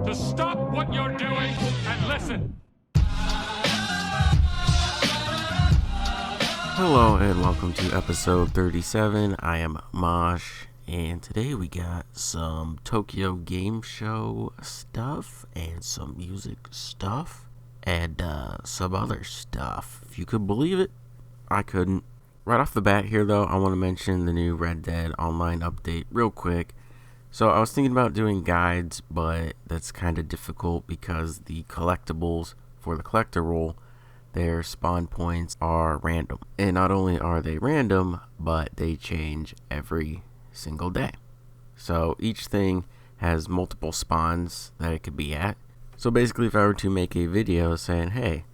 to stop what you're doing and listen. Hello and welcome to episode 37. I am MOSH, and today we got some Tokyo Game Show stuff and some music stuff and some other stuff. If you could believe it, I couldn't. Right off the bat here though, I want to mention the new Red Dead Online update real quick. So I was thinking about doing guides, but that's kind of difficult because the collectibles for the collector role, their spawn points are random. And not only are they random, but they change every single day. So each thing has multiple spawns that it could be at. So basically if I were to make a video saying, hey,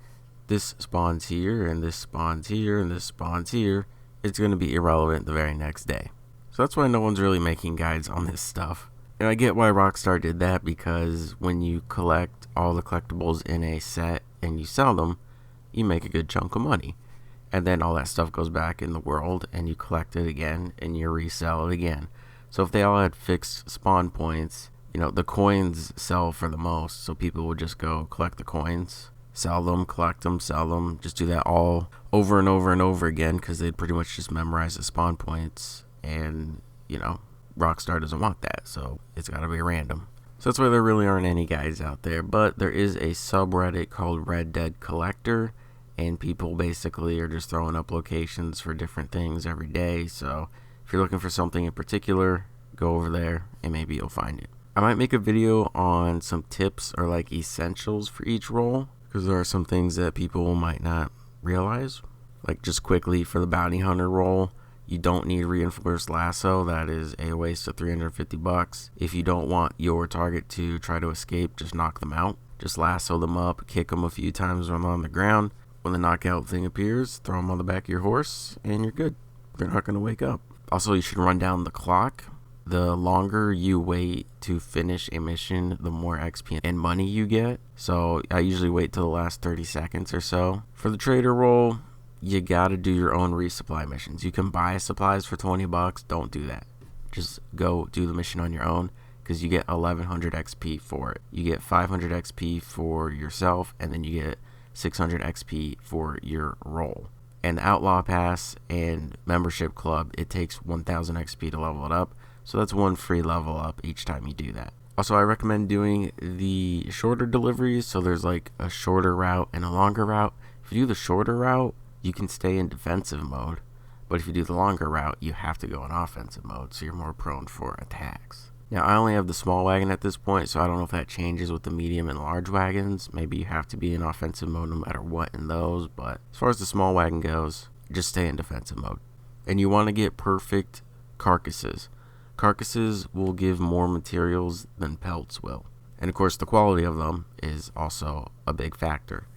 this spawns here, and this spawns here, and this spawns here, it's going to be irrelevant the very next day. So that's why no one's really making guides on this stuff. And I get why Rockstar did that, because when you collect all the collectibles in a set and you sell them, you make a good chunk of money. And then all that stuff goes back in the world and you collect it again and you resell it again. So if they all had fixed spawn points, you know, the coins sell for the most, so people would just go collect the coins, sell them, collect them, sell them, just do that all over and over and over again, because they'd pretty much just memorize the spawn points. And, you know, Rockstar doesn't want that, so it's got to be random. So that's why there really aren't any guides out there. But there is a subreddit called Red Dead Collector, and people basically are just throwing up locations for different things every day. So if you're looking for something in particular, go over there and maybe you'll find it. I might make a video on some tips or like essentials for each role, because there are some things that people might not realize. Like just quickly, for the bounty hunter role, you don't need reinforced lasso. That is a waste of $350. If you don't want your target to try to escape, just knock them out. Just lasso them up, kick them a few times when they're on the ground. When the knockout thing appears, throw them on the back of your horse and you're good. They're not going to wake up. Also, you should run down the clock. The longer you wait to finish a mission, the more XP and money you get. So I usually wait till the last 30 seconds or so. For the trader role, you gotta do your own resupply missions. You can buy supplies for $20. Don't do that. Just go do the mission on your own, because you get 1100 XP for it. You get 500 XP for yourself, and then you get 600 XP for your role. And the Outlaw Pass and Membership Club, it takes 1000 XP to level it up. So that's one free level up each time you do that. Also, I recommend doing the shorter deliveries. So there's like a shorter route and a longer route. If you do the shorter route, you can stay in defensive mode. But if you do the longer route, you have to go in offensive mode, so you're more prone for attacks. Now, I only have the small wagon at this point, so I don't know if that changes with the medium and large wagons. Maybe you have to be in offensive mode no matter what in those. But as far as the small wagon goes, just stay in defensive mode. And you want to get perfect carcasses. Carcasses will give more materials than pelts will. And of course, the quality of them is also a big factor.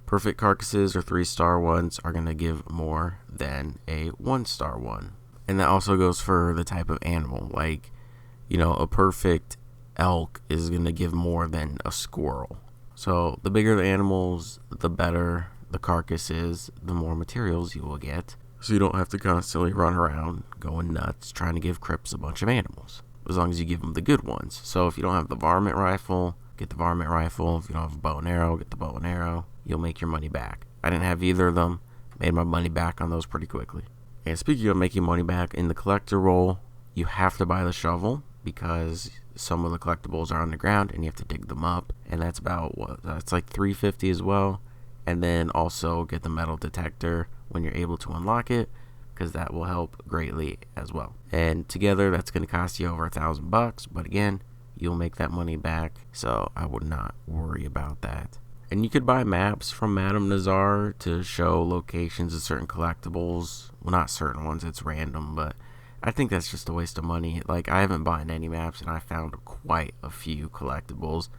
Perfect carcasses or 3-star ones are going to give more than a 1-star one. And that also goes for the type of animal. Like, you know, a perfect elk is going to give more than a squirrel. So the bigger the animals, the better the carcass is, the more materials you will get. So you don't have to constantly run around going nuts trying to give Crips a bunch of animals, as long as you give them the good ones. So if you don't have the varmint rifle, get the varmint rifle. If you don't have a bow and arrow, get the bow and arrow. You'll make your money back. I didn't have either of them. Made my money back on those pretty quickly. And speaking of making money back, in the collector role, you have to buy the shovel, because some of the collectibles are on the ground and you have to dig them up. And that's about what? That's like $350 as well. And then also get the metal detector when you're able to unlock it, because that will help greatly as well. And together, that's going to cost you over $1,000. But again, you'll make that money back, so I would not worry about that. And you could buy maps from Madame Nazar to show locations of certain collectibles. Well, not certain ones, it's random, but I think that's just a waste of money. Like, I haven't bought any maps, and I found quite a few collectibles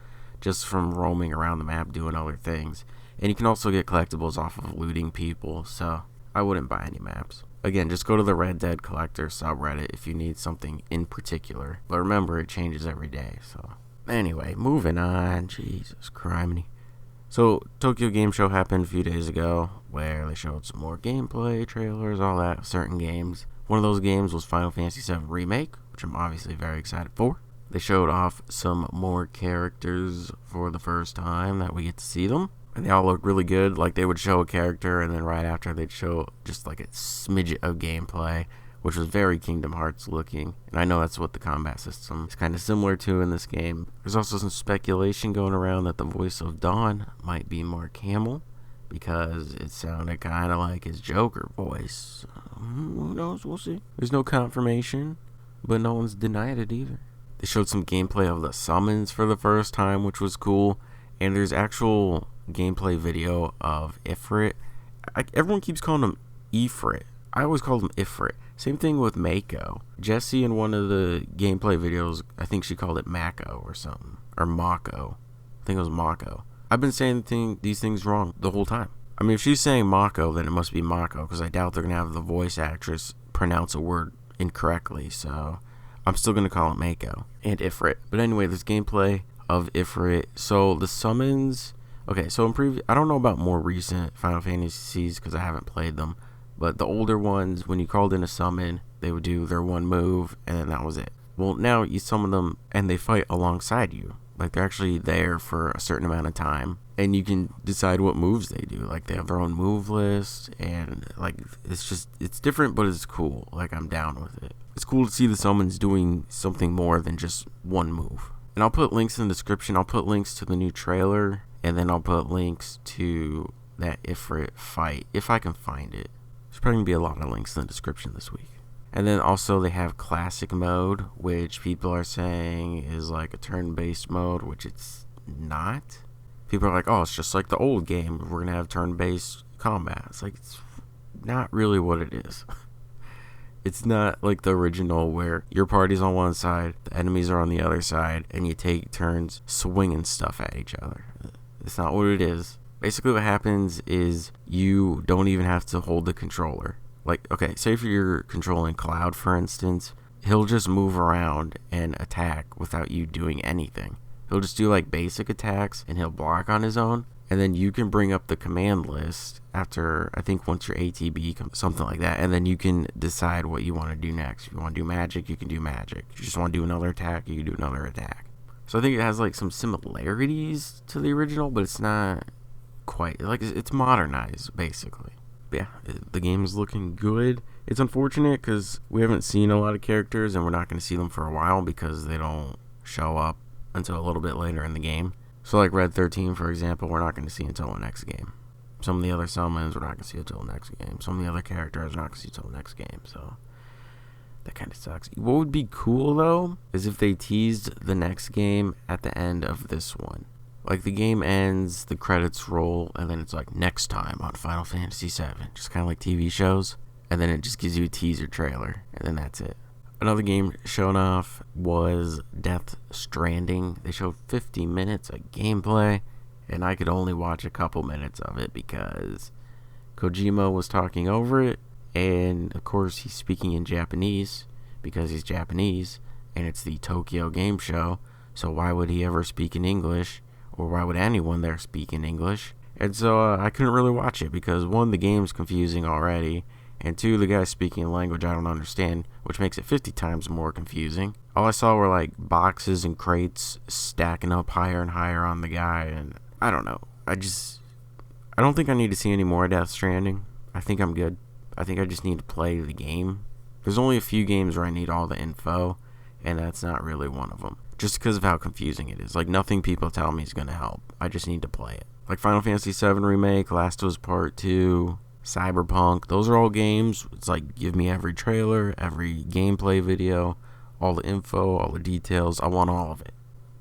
just from roaming around the map doing other things. And you can also get collectibles off of looting people, so I wouldn't buy any maps. Again, just go to the Red Dead Collector subreddit if you need something in particular. But remember, it changes every day, so. Anyway, moving on. Jesus criminy. So, Tokyo Game Show happened a few days ago, where they showed some more gameplay, trailers, all that, certain games. One of those games was Final Fantasy VII Remake, which I'm obviously very excited for. They showed off some more characters for the first time that we get to see them. And they all look really good. Like, they would show a character, and then right after they'd show just like a smidget of gameplay, which was very Kingdom Hearts looking. And I know that's what the combat system is kind of similar to in this game. There's also some speculation going around that the voice of Dawn might be Mark Hamill, because it sounded kind of like his Joker voice. Who knows? We'll see. There's no confirmation, but no one's denied it either. They showed some gameplay of the summons for the first time, which was cool. And there's actual gameplay video of Ifrit. Everyone keeps calling him Ifrit. I always called him Ifrit. Same thing with Mako. Jessie in one of the gameplay videos, I think she called it Mako or something. Or Mako. I think it was Mako. I've been saying these things wrong the whole time. I mean, if she's saying Mako, then it must be Mako, because I doubt they're going to have the voice actress pronounce a word incorrectly, so I'm still going to call it Mako and Ifrit. But anyway, this gameplay of Ifrit. So the summons... Okay, so I don't know about more recent Final Fantasies, because I haven't played them, but the older ones, when you called in a summon, they would do their one move, and then that was it. Well, now you summon them, and they fight alongside you. Like, they're actually there for a certain amount of time, and you can decide what moves they do. Like, they have their own move list, and, like, it's different, but it's cool. Like, I'm down with it. It's cool to see the summons doing something more than just one move. And I'll put links in the description. I'll put links to the new trailer, and then I'll put links to that Ifrit fight, if I can find it. There's probably going to be a lot of links in the description this week. And then also they have classic mode, which people are saying is like a turn-based mode, which it's not. People are like, oh, it's just like the old game. We're going to have turn-based combat. It's like, it's not really what it is. It's not like the original where your party's on one side, the enemies are on the other side, and you take turns swinging stuff at each other. It's not what it is. Basically what happens is you don't even have to hold the controller. Like, okay, say if you're controlling Cloud, for instance, he'll just move around and attack without you doing anything. He'll just do like basic attacks, and he'll block on his own. And then you can bring up the command list after, I think once your ATB comes, something like that. And then you can decide what you want to do next. If you want to do magic, you can do magic. If you just want to do another attack, you can do another attack. So I think it has like some similarities to the original, but it's not quite, like, it's modernized basically. But yeah, the game is looking good. It's unfortunate because we haven't seen a lot of characters, and we're not going to see them for a while because they don't show up until a little bit later in the game. So like Red 13, for example, we're not going to see until the next game. Some of the other summons we're not going to see until the next game. Some of the other characters we're not going to see until the next game. So that kind of sucks. What would be cool, though, is if they teased the next game at the end of this one. Like, the game ends, the credits roll, and then it's like, next time on Final Fantasy VII. Just kind of like TV shows. And then it just gives you a teaser trailer, and then that's it. Another game shown off was Death Stranding. They showed 50 minutes of gameplay, and I could only watch a couple minutes of it because Kojima was talking over it, and of course he's speaking in Japanese because he's Japanese, and it's the Tokyo Game Show, so why would he ever speak in English, or why would anyone there speak in English? And so I couldn't really watch it because, one, the game's confusing already, and two, the guy's speaking a language I don't understand, which makes it 50 times more confusing. All I saw were like boxes and crates stacking up higher and higher on the guy, and I don't know. I don't think I need to see any more Death Stranding. I think I'm good. I think I just need to play the game. There's only a few games where I need all the info, and that's not really one of them. Just because of how confusing it is. Like, nothing people tell me is going to help. I just need to play it. Like Final Fantasy VII Remake, Last of Us Part 2... Cyberpunk, those are all games. It's like, give me every trailer, every gameplay video, all the info, all the details. I want all of it.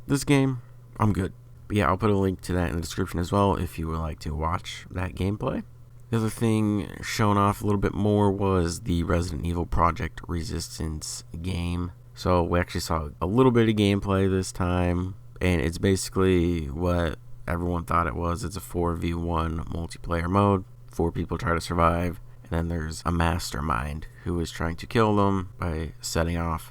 This game, I'm good. But yeah, I'll put a link to that in the description as well if you would like to watch that gameplay. The other thing shown off a little bit more was the Resident Evil Project Resistance game. So we actually saw a little bit of gameplay this time, and it's basically what everyone thought it was. It's a 4v1 multiplayer mode. 4 people try to survive, and then there's a mastermind who is trying to kill them by setting off,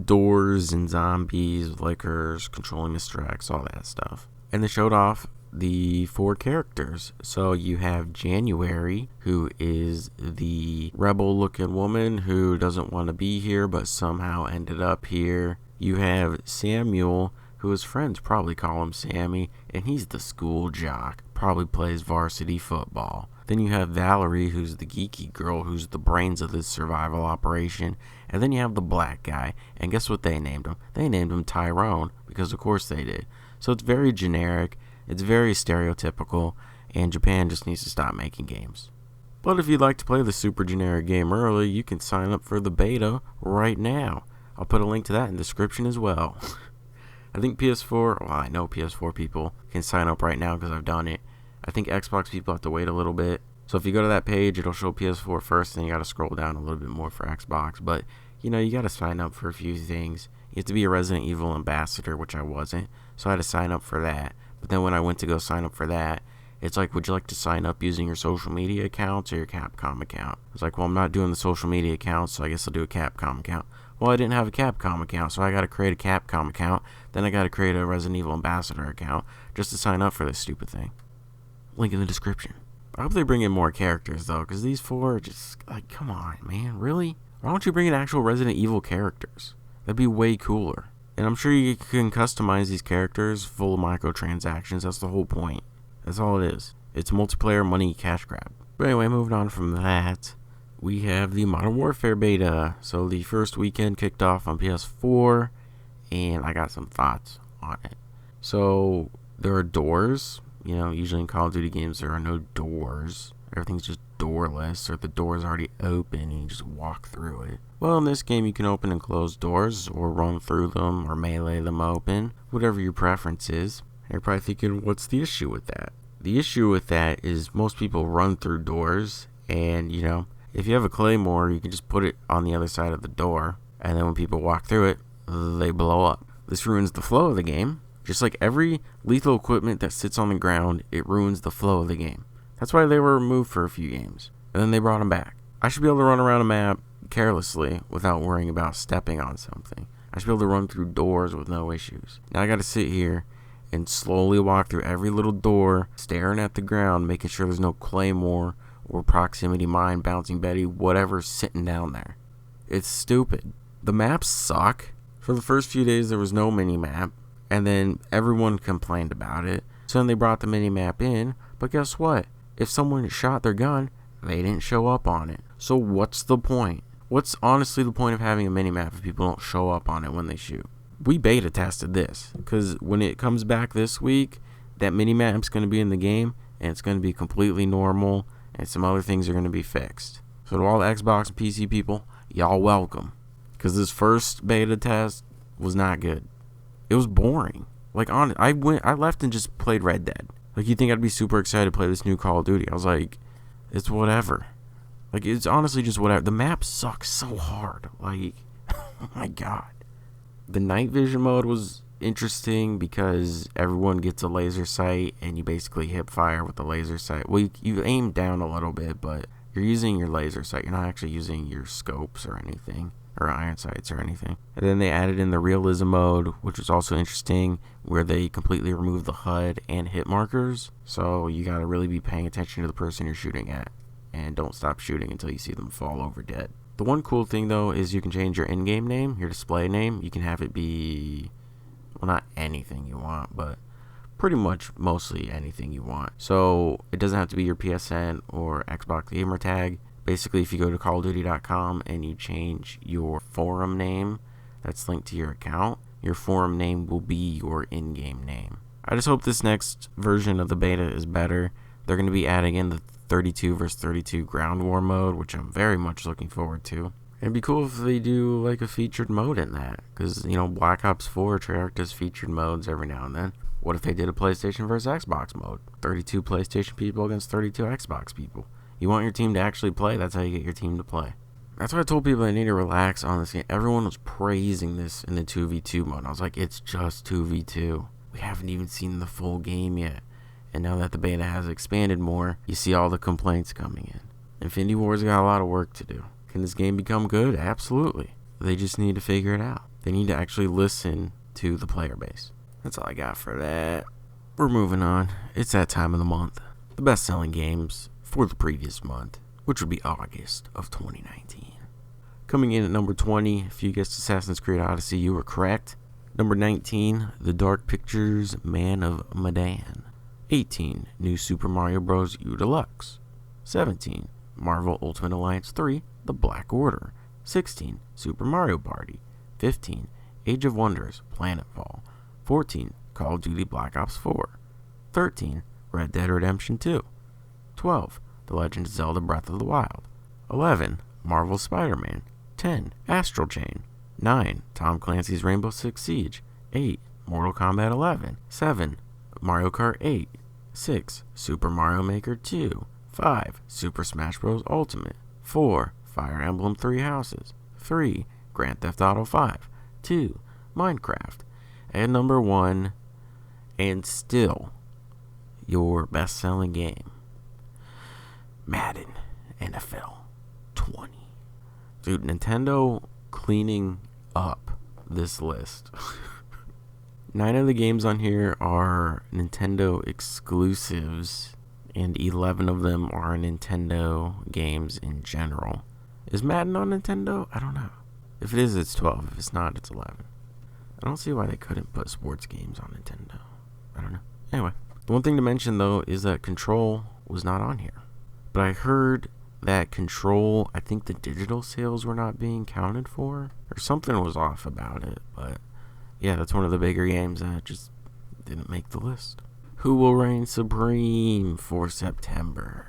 doors and zombies, liquors, controlling Mr. X, all that stuff. And they showed off the 4 characters. So you have January, who is the rebel-looking woman who doesn't want to be here, but somehow ended up here. You have Samuel, who his friends probably call him Sammy, and he's the school jock, probably plays varsity football. Then you have Valerie, who's the geeky girl, who's the brains of this survival operation. And then you have the black guy, and guess what they named him? They named him Tyrone, because of course they did. So it's very generic, it's very stereotypical, and Japan just needs to stop making games. But if you'd like to play the super generic game early, you can sign up for the beta right now. I'll put a link to that in the description as well. I think PS4, well, I know PS4 people can sign up right now because I've done it. I think Xbox people have to wait a little bit. So if you go to that page, it'll show PS4 first, and you got to scroll down a little bit more for Xbox. But, you got to sign up for a few things. You have to be a Resident Evil ambassador, which I wasn't. So I had to sign up for that. But then when I went to go sign up for that, it's like, would you like to sign up using your social media accounts or your Capcom account? It's like, well, I'm not doing the social media accounts, so I guess I'll do a Capcom account. Well, I didn't have a Capcom account, so I got to create a Capcom account. Then I got to create a Resident Evil ambassador account just to sign up for this stupid thing. Link in the description. I hope they bring in more characters, though, because these four are just, like, come on, man, really? Why don't you bring in actual Resident Evil characters? That'd be way cooler. And I'm sure you can customize these characters full of microtransactions. That's the whole point. That's all it is. It's multiplayer money cash grab. But anyway, moving on from that, we have the Modern Warfare beta. So the first weekend kicked off on PS4, and I got some thoughts on it. So there are doors. Usually in Call of Duty games there are no doors. Everything's just doorless, or the door's already open and you just walk through it. Well, in this game you can open and close doors, or run through them, or melee them open, whatever your preference is. You're probably thinking, what's the issue with that? The issue with that is most people run through doors, and if you have a claymore, you can just put it on the other side of the door, and then when people walk through it, they blow up. This ruins the flow of the game. Just like every lethal equipment that sits on the ground, it ruins the flow of the game. That's why they were removed for a few games, and then they brought them back. I should be able to run around a map carelessly without worrying about stepping on something. I should be able to run through doors with no issues. Now I gotta sit here and slowly walk through every little door, staring at the ground, making sure there's no claymore or proximity mine, bouncing Betty, whatever's sitting down there. It's stupid. The maps suck. For the first few days there was no mini-map, and then everyone complained about it. So then they brought the mini-map in, but guess what? If someone shot their gun, they didn't show up on it. So what's the point? What's honestly the point of having a mini-map if people don't show up on it when they shoot? We beta tested this, because when it comes back this week, that mini-map's going to be in the game, and it's going to be completely normal, and some other things are going to be fixed. So to all the Xbox and PC people, y'all welcome. Because this first beta test was not good. It was boring. I left and just played Red Dead. You think I'd be super excited to play this new Call of Duty? I was like, it's whatever. It's honestly just whatever. The map sucks so hard. Oh my god. The night vision mode was interesting because everyone gets a laser sight and you basically hip fire with the laser sight. Well, you aim down a little bit, but you're using your laser sight. You're not actually using your scopes or anything, or iron sights or anything. And then they added in the realism mode, which was also interesting, where they completely removed the HUD and hit markers. So you gotta really be paying attention to the person you're shooting at, and don't stop shooting until you see them fall over dead. The one cool thing though is you can change your in-game name, your display name. You can have it be, well, not anything you want, but pretty much mostly anything you want. So it doesn't have to be your PSN or Xbox gamer tag. Basically, if you go to callofduty.com and you change your forum name that's linked to your account, your forum name will be your in-game name. I just hope this next version of the beta is better. They're going to be adding in the 32 versus 32 ground war mode, which I'm very much looking forward to. It'd be cool if they do a featured mode in that, because Black Ops 4 Treyarch does featured modes every now and then. What if they did a PlayStation versus Xbox mode? 32 PlayStation people against 32 Xbox people. You want your team to actually play, that's how you get your team to play. That's why I told people they need to relax on this game. Everyone was praising this in the 2v2 mode. I was like, it's just 2v2. We haven't even seen the full game yet. And now that the beta has expanded more, you see all the complaints coming in. Infinity Ward's got a lot of work to do. Can this game become good? Absolutely. They just need to figure it out. They need to actually listen to the player base. That's all I got for that. We're moving on. It's that time of the month. The best-selling games for the previous month, which would be August of 2019. Coming in at number 20, if you guessed Assassin's Creed Odyssey, you were correct. Number 19, The Dark Pictures Man of Medan. 18, New Super Mario Bros. U Deluxe. 17, Marvel Ultimate Alliance 3, The Black Order. 16, Super Mario Party. 15, Age of Wonders, Planetfall. 14, Call of Duty Black Ops 4. 13, Red Dead Redemption 2. 12, The Legend of Zelda Breath of the Wild. 11, Marvel Spider-Man. 10, Astral Chain. 9, Tom Clancy's Rainbow Six Siege. 8, Mortal Kombat 11. 7, Mario Kart 8. 6, Super Mario Maker 2. 5, Super Smash Bros. Ultimate. 4, Fire Emblem Three Houses. 3, Grand Theft Auto 5. 2, Minecraft. And number 1, and still your best-selling game, Madden NFL 20. Dude, Nintendo cleaning up this list. 9 of the games on here are Nintendo exclusives, and 11 of them are Nintendo games in general. Is Madden on Nintendo? I don't know. If it is, it's 12. If it's not, it's 11. I don't see why they couldn't put sports games on Nintendo. I don't know. Anyway, the one thing to mention, though, is that Control was not on here. But I heard that Control, I think the digital sales were not being counted for, or something was off about it. But yeah, that's one of the bigger games that just didn't make the list. Who will reign supreme for September?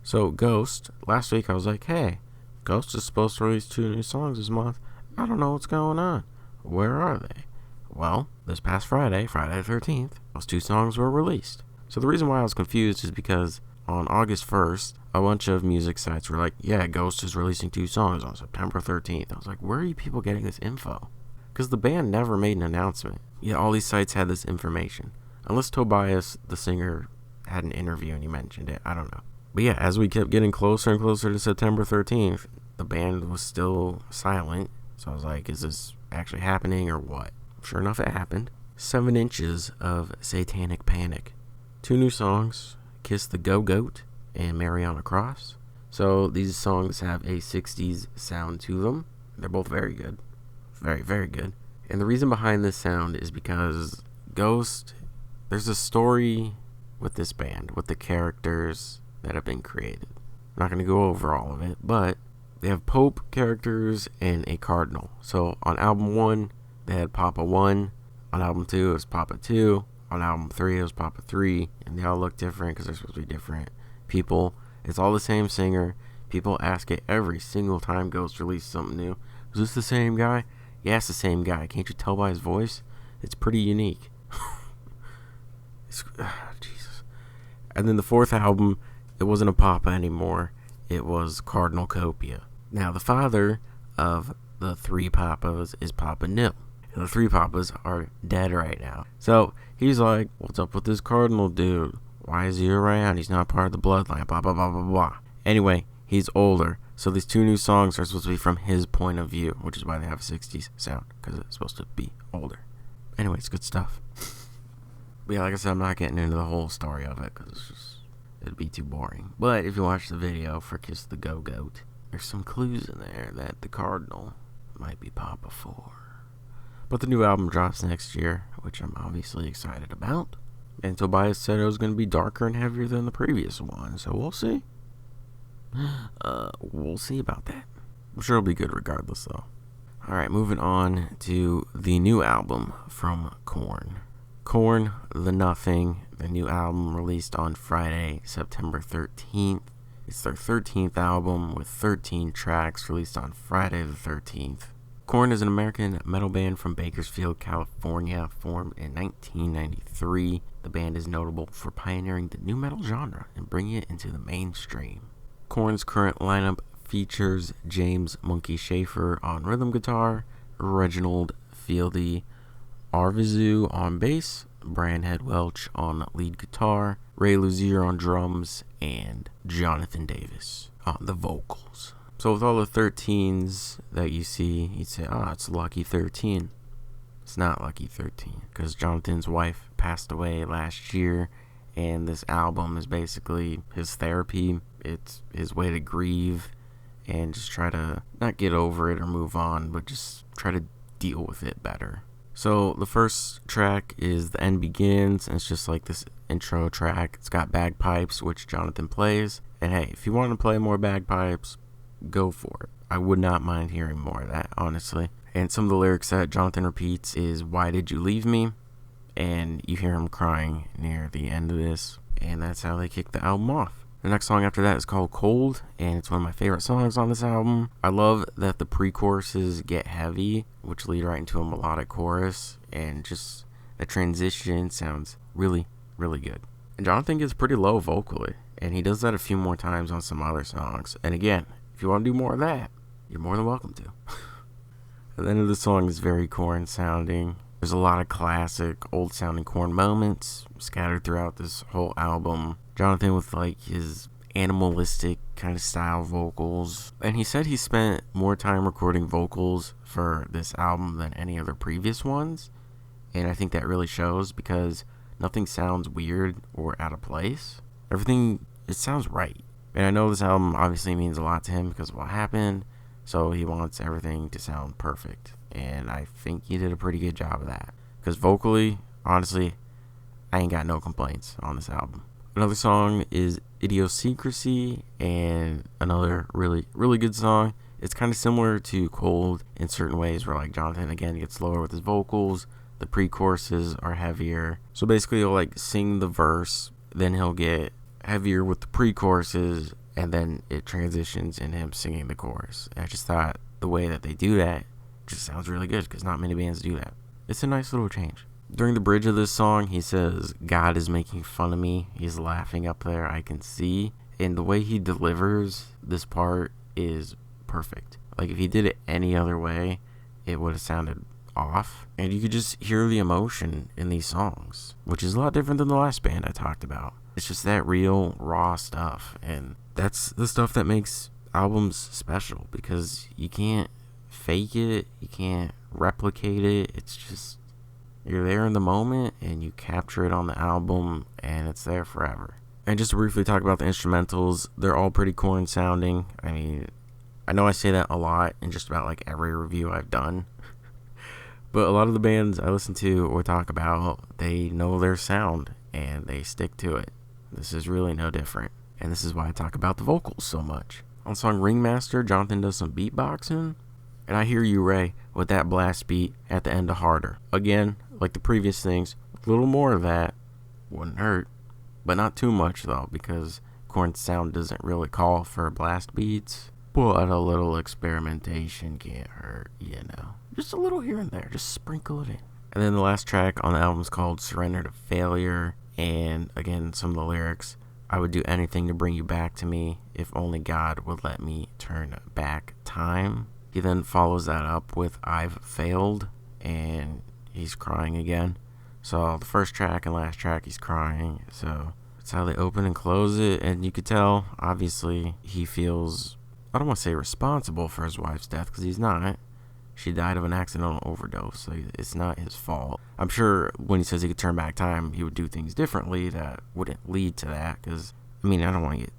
So, Ghost, last week I was like, hey, Ghost is supposed to release 2 new songs this month. I don't know what's going on. Where are they? Well, this past Friday the 13th, those 2 songs were released. So the reason why I was confused is because on August 1st, a bunch of music sites were like, yeah, Ghost is releasing 2 songs on September 13th. I was like, where are you people getting this info? Because the band never made an announcement. Yeah, all these sites had this information. Unless Tobias, the singer, had an interview and he mentioned it. I don't know. But yeah, as we kept getting closer and closer to September 13th, the band was still silent. So I was like, is this actually happening or what? Sure enough, it happened. 7 inches of Satanic Panic. 2 new songs, Kiss the Go-Goat and Mariana Cross. So these songs have a 60s sound to them. They're both very good. Very, very good. And the reason behind this sound is because Ghost, there's a story with this band, with the characters that have been created. I'm not going to go over all of it, but they have Pope characters and a Cardinal. So on album 1, they had Papa 1. On album 2, it was Papa 2. On album 3, it was Papa 3. And they all look different because they're supposed to be different people. It's all the same singer. People ask it every single time Ghost releases something new. Is this the same guy? Yeah, it's the same guy. Can't you tell by his voice? It's pretty unique. Jesus. And then the 4th album, it wasn't a Papa anymore. It was Cardinal Copia. Now, the father of the 3 Papas is Papa Nil. And the 3 Papas are dead right now. So, he's like, what's up with this Cardinal dude? Why is he around? He's not part of the bloodline. Blah, blah, blah, blah, blah. Anyway, he's older. So, these 2 new songs are supposed to be from his point of view, which is why they have a 60s sound, because it's supposed to be older. Anyway, it's good stuff. But yeah, like I said, I'm not getting into the whole story of it, because it'd be too boring. But if you watch the video for Kiss the Go-Goat, there's some clues in there that the Cardinal might be Papa 4. But the new album drops next year, which I'm obviously excited about. And Tobias said it was going to be darker and heavier than the previous one, so we'll see. We'll see about that. I'm sure it'll be good regardless, though. Alright, moving on to the new album from Korn. Korn, The Nothing, the new album released on Friday, September 13th. It's their 13th album with 13 tracks released on Friday the 13th. Korn is an American metal band from Bakersfield, California, formed in 1993. The band is notable for pioneering the nu metal genre and bringing it into the mainstream. Korn's current lineup features James Monkey Schaefer on rhythm guitar, Reginald Fieldy Arvizu on bass, Brian Head Welch on lead guitar, Ray Luzier on drums, and Jonathan Davis on the vocals. So with all the 13s that you see, you'd say, it's Lucky 13. It's not Lucky 13, because Jonathan's wife passed away last year, and this album is basically his therapy. It's his way to grieve and just try to not get over it or move on, but just try to deal with it better. So the first track is The End Begins, and it's just like this intro track. It's got bagpipes, which Jonathan plays, and hey, if you want to play more bagpipes, go for it. I would not mind hearing more of that, honestly. And some of the lyrics that Jonathan repeats is, "Why did you leave me?" And you hear him crying near the end of this, and that's how they kick the album off. The next song after that is called Cold, and it's one of my favorite songs on this album. I love that the pre-choruses get heavy, which lead right into a melodic chorus, and just the transition sounds really, really good. And Jonathan gets pretty low vocally, and he does that a few more times on some other songs. And again, if you want to do more of that, you're more than welcome to. The end of the song is very Korn sounding. There's a lot of classic, old sounding Korn moments scattered throughout this whole album. Jonathan with like his animalistic kind of style vocals. And he said he spent more time recording vocals for this album than any other previous ones. And I think that really shows because nothing sounds weird or out of place. Everything, it sounds right. And I know this album obviously means a lot to him because of what happened. So he wants everything to sound perfect. And I think he did a pretty good job of that. Because vocally, honestly, I ain't got no complaints on this album. Another song is Idiosyncrasy, and another really, really good song. It's kind of similar to Cold in certain ways where like Jonathan again gets slower with his vocals. The pre-choruses are heavier. So basically he'll like sing the verse, then he'll get heavier with the pre-choruses, and then it transitions in him singing the chorus. And I just thought the way that they do that just sounds really good because not many bands do that. It's a nice little change. During the bridge of this song, he says, "God is making fun of me. He's laughing up there, I can see." And the way he delivers this part is perfect. Like if he did it any other way, it would have sounded off. And you could just hear the emotion in these songs, which is a lot different than the last band I talked about. It's just that real, raw stuff. And that's the stuff that makes albums special because you can't fake it, you can't replicate it. It's just, you're there in the moment and you capture it on the album and it's there forever. And just to briefly talk about the instrumentals, they're all pretty Korn sounding. I mean, I know I say that a lot in just about like every review I've done. But a lot of the bands I listen to or talk about, they know their sound and they stick to it. This is really no different. And this is why I talk about the vocals so much. On song Ringmaster, Jonathan does some beatboxing. And I hear you, Ray, with that blast beat at the end of Harder. Again, like the previous things, a little more of that wouldn't hurt. But not too much, though, because Korn's sound doesn't really call for blast beats. But a little experimentation can't hurt, you know. Just a little here and there, just sprinkle it in. And then the last track on the album is called Surrender to Failure. And again, some of the lyrics, "I would do anything to bring you back to me if only God would let me turn back time." He then follows that up with "I've failed," and he's crying again. So the first track and last track he's crying. So that's how they open and close it. And you could tell, obviously, he feels, I don't want to say responsible for his wife's death because he's not. She died of an accidental overdose, so it's not his fault. I'm sure when he says he could turn back time, he would do things differently that wouldn't lead to that. Because, I mean, I don't want to get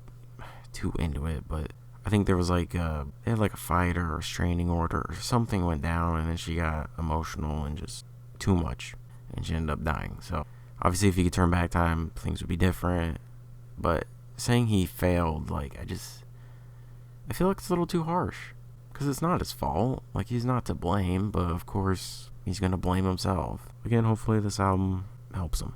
too into it, but I think there was like they had like a fight or a restraining order or something went down, and then she got emotional and just too much, and she ended up dying. So obviously if he could turn back time, things would be different. But saying he failed, like, I feel like it's a little too harsh because it's not his fault. Like, he's not to blame, but of course he's gonna blame himself. Again, hopefully this album helps him.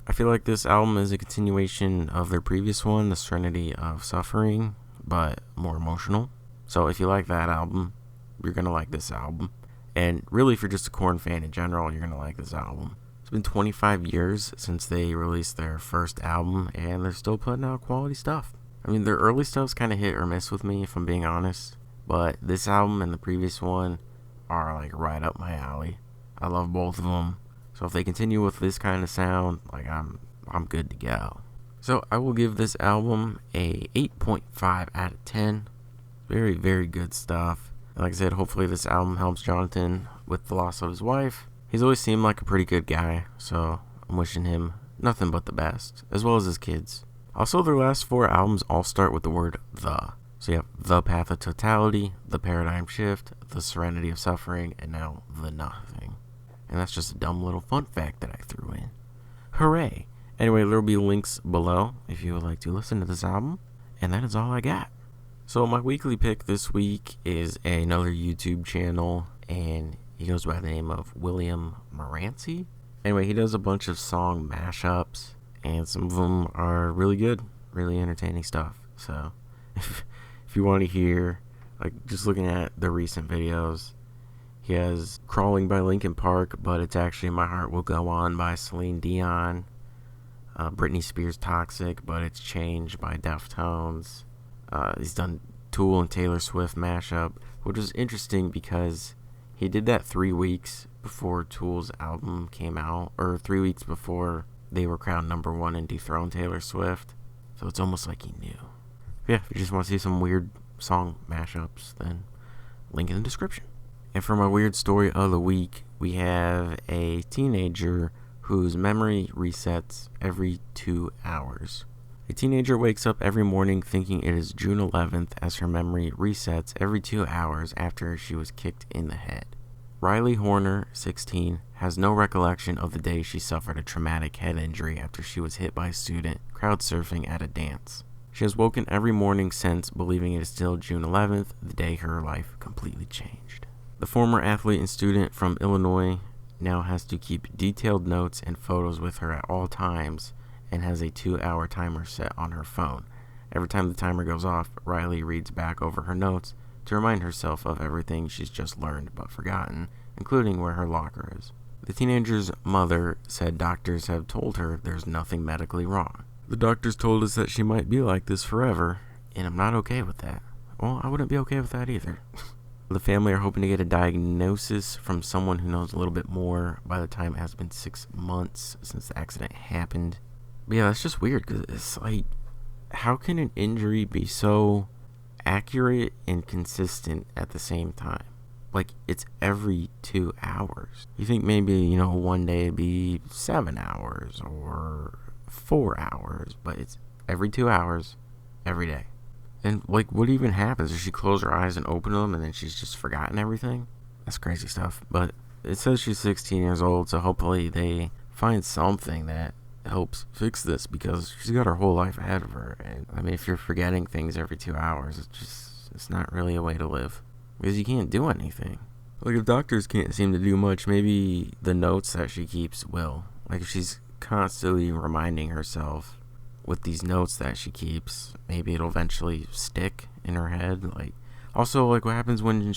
I feel like this album is a continuation of their previous one, The Serenity of Suffering, but more emotional. So if you like that album, you're gonna like this album. And really, if you're just a Korn fan in general, you're gonna like this album. It's been 25 years since they released their first album, and they're still putting out quality stuff. I mean, their early stuff's kind of hit or miss with me, if I'm being honest. But this album and the previous one are like right up my alley. I love both of them. So if they continue with this kind of sound, like I'm good to go. So I will give this album a 8.5 out of 10. Very, very good stuff. Like I said, hopefully this album helps Jonathan with the loss of his wife. He's always seemed like a pretty good guy, so I'm wishing him nothing but the best, as well as his kids. Also, their last 4 albums all start with the word "the." So you have the path of totality, the paradigm shift, the serenity of suffering, and now the nothing. And that's just a dumb little fun fact that I threw in. Hooray! Anyway, there will be links below if you would like to listen to this album. And that is all I got. So my weekly pick this week is another YouTube channel, and he goes by the name of William Moranci. Anyway, he does a bunch of song mashups, and some of them are really good, really entertaining stuff. So if you want to hear, like, just looking at the recent videos, he has Crawling by Linkin Park, but it's actually My Heart Will Go On by Celine Dion. Britney Spears' Toxic, but it's Changed by Deftones. He's done Tool and Taylor Swift mashup, which was interesting because he did that 3 weeks before Tool's album came out, or 3 weeks before they were crowned #1 and dethroned Taylor Swift. So it's almost like he knew. Yeah, if you just want to see some weird song mashups, then link in the description. And for my weird story of the week, we have a teenager whose memory resets every 2 hours. A teenager wakes up every morning thinking it is June 11th as her memory resets every 2 hours after she was kicked in the head. Riley Horner, 16, has no recollection of the day she suffered a traumatic head injury after she was hit by a student crowd surfing at a dance. She has woken every morning since believing it is still June 11th, the day her life completely changed. The former athlete and student from Illinois now has to keep detailed notes and photos with her at all times and has a 2-hour timer set on her phone. Every time the timer goes off, Riley reads back over her notes to remind herself of everything she's just learned but forgotten, including where her locker is. The teenager's mother said doctors have told her there's nothing medically wrong. The doctors told us that she might be like this forever, and I'm not okay with that. Well, I wouldn't be okay with that either. The family are hoping to get a diagnosis from someone who knows a little bit more by the time it has been 6 months since the accident happened. But yeah, that's just weird, because it's like, how can an injury be so accurate and consistent at the same time? Like, it's every 2 hours. You think maybe, one day it'd be 7 hours or 4 hours, but it's every 2 hours, every day. And, like, what even happens? Does she close her eyes and open them and then she's just forgotten everything? That's crazy stuff. But it says she's 16 years old, so hopefully they find something that helps fix this, because she's got her whole life ahead of her. And, I mean, if you're forgetting things every 2 hours, it's not really a way to live, because you can't do anything. Like, if doctors can't seem to do much, maybe the notes that she keeps will. Like, if she's constantly reminding herself with these notes that she keeps, maybe it'll eventually stick in her head. Like, also, like, what happens when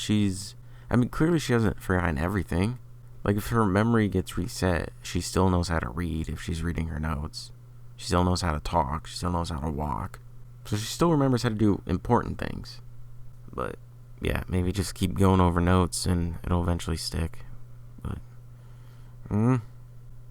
clearly she hasn't forgotten everything. Like, if her memory gets reset, she still knows how to read if she's reading her notes. She still knows how to talk. She still knows how to walk. So she still remembers how to do important things. But, yeah, maybe just keep going over notes and it'll eventually stick. But,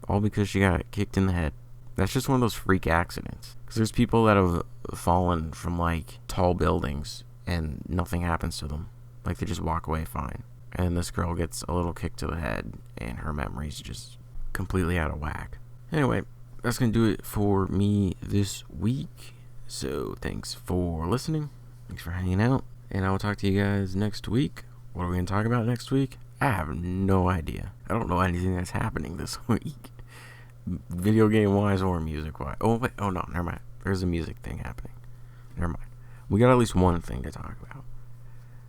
all because she got kicked in the head. That's just one of those freak accidents. Because there's people that have fallen from, like, tall buildings and nothing happens to them. Like, they just walk away fine. And this girl gets a little kick to the head and her memory's just completely out of whack. Anyway, that's going to do it for me this week. So, thanks for listening. Thanks for hanging out. And I will talk to you guys next week. What are we going to talk about next week? I have no idea. I don't know anything that's happening this week. Video game wise or music wise. Oh wait, no, never mind. There's a music thing happening. Never mind. We got at least one thing to talk about.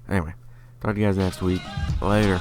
Anyway, talk to you guys next week. Later.